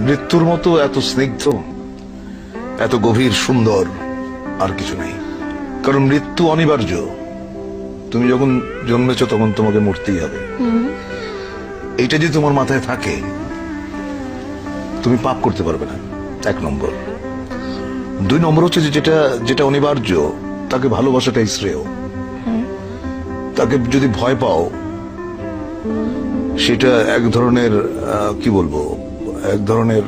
মৃত্যুর মতো এত স্নিগ্ধ, এত গভীর, সুন্দর আর কিছু নেই। কারণ মৃত্যু অনিবার্য। তুমি যখন জন্মেছো তখন তোমাকে মরতেই হবে। এইটা যদি তোমার মাথায় থাকে, তুমি পাপ করতে পারবে না, 1 নম্বর। 2 নম্বর হচ্ছে যে যেটা যেটা অনিবার্য তাকে ভালোবাসাটাই শ্রেয়। তাকে যদি ভয় পাও, সেটা এক ধরনের কি বলবো, এক ধরনের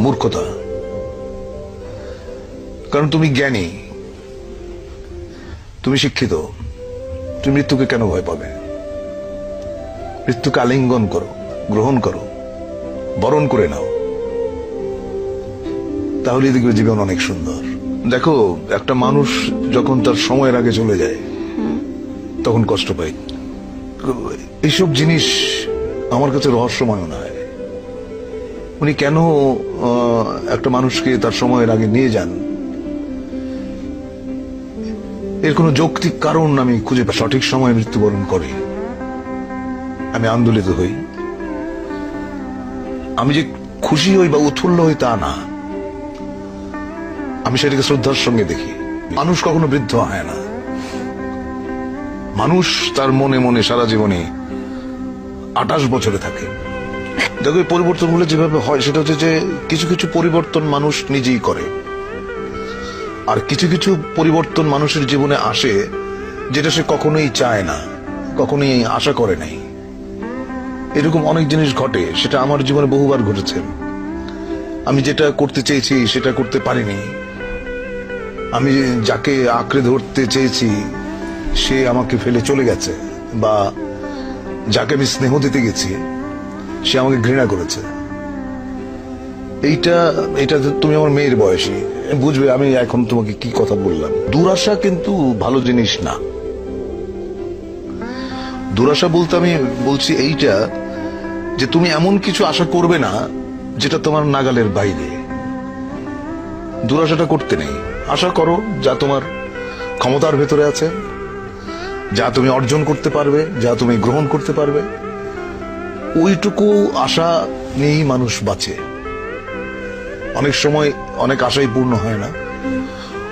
মূর্খতা। কারণ তুমি জ্ঞানী, তুমি শিক্ষিত, তুমি মৃত্যুকে কেন ভয় পাবে? মৃত্যুকে আলিঙ্গন করো, গ্রহণ করো, বরণ করে নাও, তাহলে দেখবে জীবন অনেক সুন্দর। দেখো, একটা মানুষ যখন তার সময়ের আগে চলে যায় তখন কষ্ট পায়। এইসব জিনিস আমার কাছে রহস্যময় মনে হয়। উনি কেন একটা মানুষকে তার সময়ের আগে নিয়ে যান, এর কোনো যৌক্তিক কারণ আমি খুঁজে পাই। সঠিক সময়ে মৃত্যুবরণ করে আমি আন্দোলিত হই। আমি যে খুশি হই বা উৎফুল্ল হই তা না, আমি সেটাকে শ্রদ্ধার সঙ্গে দেখি। মানুষ কখনো বৃদ্ধ হয় না। মানুষ তার মনে মনে সারা জীবনে 28 বছরে থাকে। দেখো, এই পরিবর্তনগুলো যেভাবে হয় সেটা হচ্ছে যে কিছু কিছু পরিবর্তন মানুষ নিজেই করে, আর কিছু কিছু পরিবর্তন মানুষের জীবনে আসে যেটা সে কখনোই চায় না, কখনোই আশা করে নাই। এরকম অনেক জিনিস ঘটে, সেটা আমার জীবনে বহুবার ঘটেছে। আমি যেটা করতে চেয়েছি সেটা করতে পারিনি। আমি যাকে আঁকড়ে ধরতে চেয়েছি সে আমাকে ফেলে চলে গেছে, বা যাকে আমি স্নেহ দিতে গেছি সে আমাকে ঘৃণা করেছে। এইটা তুমি আমার মেয়ের বয়সী, বুঝবে আমি এখন তোমাকে কি কথা বললাম। দুরাশা কিন্তু ভালো জিনিস না। দুরাশা বলতে আমি বলছি এইটা যে তুমি এমন কিছু আশা করবে না যেটা তোমার নাগালের বাইরে। দুরাশাটা করতে নেই। আশা করো যা তোমার ক্ষমতার ভেতরে আছে, যা তুমি অর্জন করতে পারবে, যা তুমি গ্রহণ করতে পারবে, ওইটুকু আশা নিয়েই মানুষ বাঁচে। অনেক সময় অনেক আশাই পূর্ণ হয় না।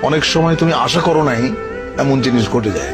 অনেক সময় তুমি আশা করো নাই এমন জিনিস ঘটে যায়।